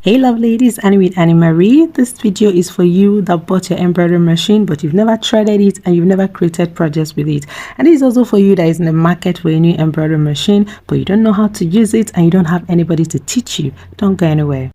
Hey love ladies, Annie with Annie Marie. This video is for you that bought your embroidery machine but you've never threaded it and you've never created projects with it. And this is also for you that is in the market for a new embroidery machine but you don't know how to use it and you don't have anybody to teach you. Don't go anywhere.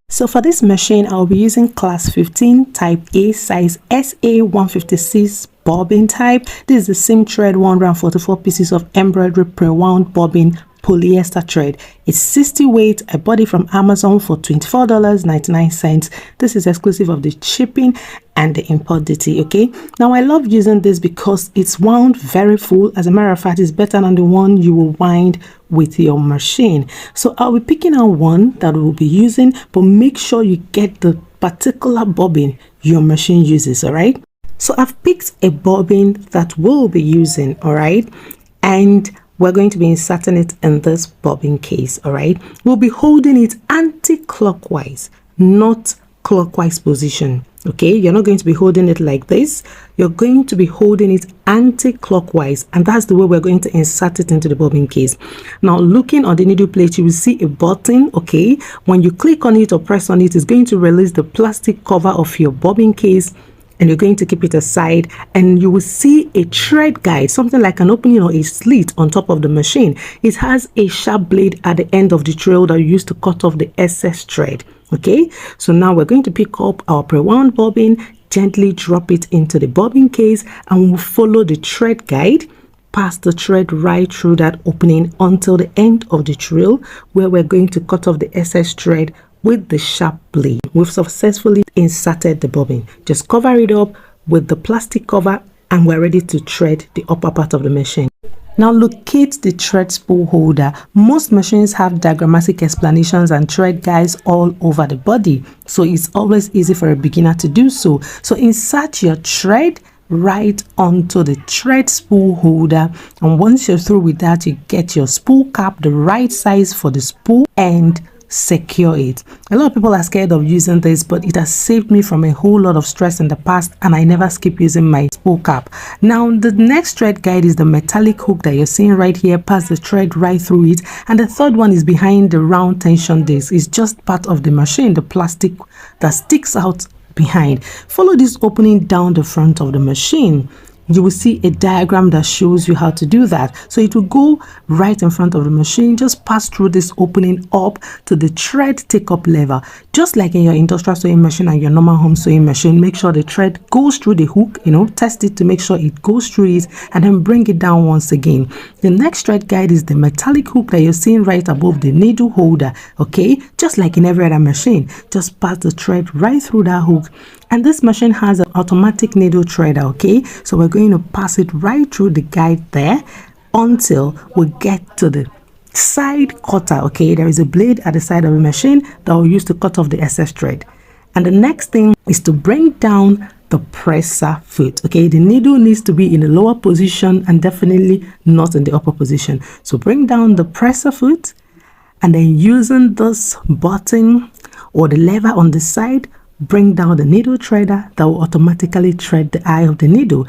So for this machine, I'll be using class 15 type A size SA156 bobbin type. This is the same thread 144 pieces of embroidery pre-wound bobbin polyester thread. It's 60 weight. I bought it from Amazon for $24.99. This is exclusive of the shipping and the import duty. Okay, now I love using this because it's wound very full. As a matter of fact, it's better than the one you will wind with your machine. So I'll be picking out one that we'll be using, but make sure you get the particular bobbin your machine uses. All right, so I've picked a bobbin that we'll be using. All right, and we're going to be inserting it in this bobbin case. All right, we'll be holding it anti-clockwise, not clockwise position. Okay, you're not going to be holding it like this. You're going to be holding it anti-clockwise, and that's the way we're going to insert it into the bobbin case. Now, looking on the needle plate, you will see a button. Okay, when you click on it or press on it, it's going to release the plastic cover of your bobbin case, and you're going to keep it aside, and you will see a thread guide, something like an opening or a slit on top of the machine. It has a sharp blade at the end of the trail that you use to cut off the excess thread. Okay, so now we're going to pick up our pre-wound bobbin, gently drop it into the bobbin case, and we'll follow the thread guide, pass the thread right through that opening until the end of the trail, where we're going to cut off the excess thread with the sharp blade. We've successfully inserted the bobbin. Just cover it up with the plastic cover and we're ready to thread the upper part of the machine. Now locate the thread spool holder. Most machines have diagrammatic explanations and thread guides all over the body, so it's always easy for a beginner to do so. So insert your thread right onto the thread spool holder, and once you're through with that, you get your spool cap the right size for the spool and secure it. A lot of people are scared of using this, but it has saved me from a whole lot of stress in the past, and I never skip using my spool cap. Now the next thread guide is the metallic hook that you're seeing right here. Pass the thread right through it, and the third one is behind the round tension disc. It's just part of the machine, the plastic that sticks out behind. Follow this opening down the front of the machine. You will see a diagram that shows you how to do that. So it will go right in front of the machine. Just pass through this opening up to the thread take up lever. Just like in your industrial sewing machine and your normal home sewing machine, make sure the thread goes through the hook, test it to make sure it goes through it, and then bring it down once again. The next thread guide is the metallic hook that you're seeing right above the needle holder. Okay, just like in every other machine, just pass the thread right through that hook. And this machine has an automatic needle threader. Okay, so we're going to pass it right through the guide there until we get to the side cutter. Okay, there is a blade at the side of the machine that we'll use to cut off the excess thread. And the next thing is to bring down the presser foot. Okay, the needle needs to be in the lower position and definitely not in the upper position. So bring down the presser foot, and then using this button or the lever on the side, bring down the needle threader that will automatically thread the eye of the needle.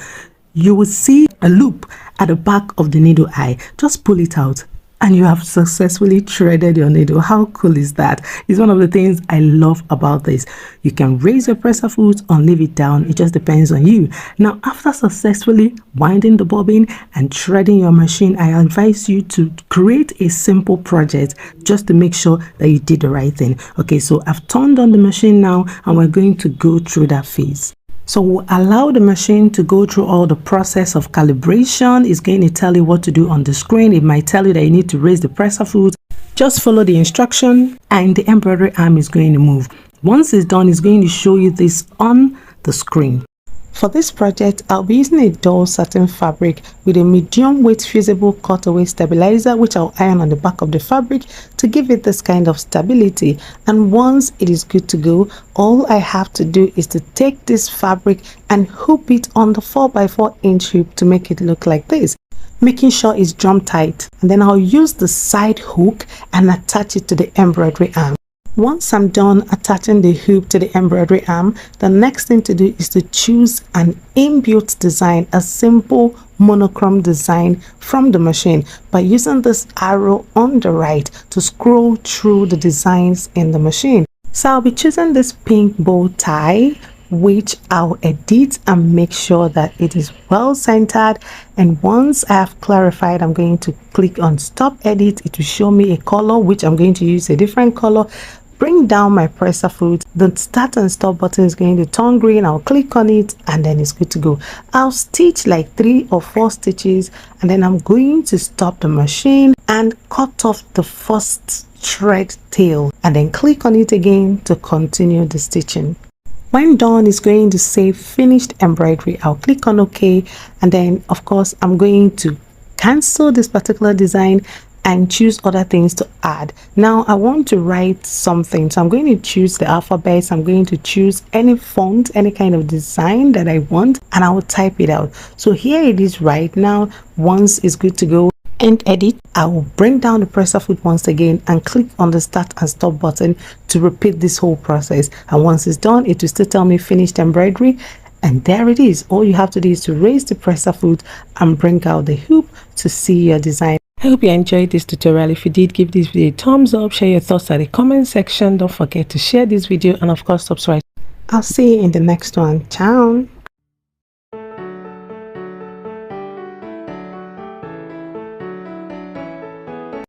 You will see a loop at the back of the needle eye. Just pull it out and you have successfully threaded your needle. How cool is that? It's one of the things I love about this. You can raise your presser foot or leave it down. It just depends on you. Now, after successfully winding the bobbin and threading your machine, I advise you to create a simple project just to make sure that you did the right thing. Okay, so I've turned on the machine now and we're going to go through that phase. So we'll allow the machine to go through all the process of calibration. It's going to tell you what to do on the screen. It might tell you that you need to raise the presser foot. Just follow the instruction and the embroidery arm is going to move. Once it's done, it's going to show you this on the screen. For this project, I'll be using a dull satin fabric with a medium weight fusible cutaway stabilizer, which I'll iron on the back of the fabric to give it this kind of stability. And once it is good to go, all I have to do is to take this fabric and hoop it on the 4x4 inch hoop to make it look like this, making sure it's drum tight. And then I'll use the side hook and attach it to the embroidery arm. Once I'm done attaching the hoop to the embroidery arm, the next thing to do is to choose an inbuilt design, a simple monochrome design from the machine by using this arrow on the right to scroll through the designs in the machine. So I'll be choosing this pink bow tie, which I'll edit and make sure that it is well centered. And once I have clarified, I'm going to click on stop edit. It will show me a color, which I'm going to use a different color. Bring down my presser foot. The start and stop button is going to turn green. I'll click on it and then it's good to go. I'll stitch like 3 or 4 stitches and then I'm going to stop the machine and cut off the first thread tail and then click on it again to continue the stitching. When done, it's going to say finished embroidery. I'll click on OK and then of course I'm going to cancel this particular design and choose other things to add. Now I want to write something, so I'm going to choose the alphabets. I'm going to choose any font, any kind of design that I want, and I will type it out. So here it is right now. Once it's good to go and edit, I will bring down the presser foot once again and click on the start and stop button to repeat this whole process. And once it's done, it will still tell me finished embroidery. And there it is. All you have to do is to raise the presser foot and bring out the hoop to see your design. I hope you enjoyed this tutorial. If you did, give this video a thumbs up, share your thoughts at the comment section. Don't forget to share this video and of course subscribe. I'll see you in the next one. Ciao.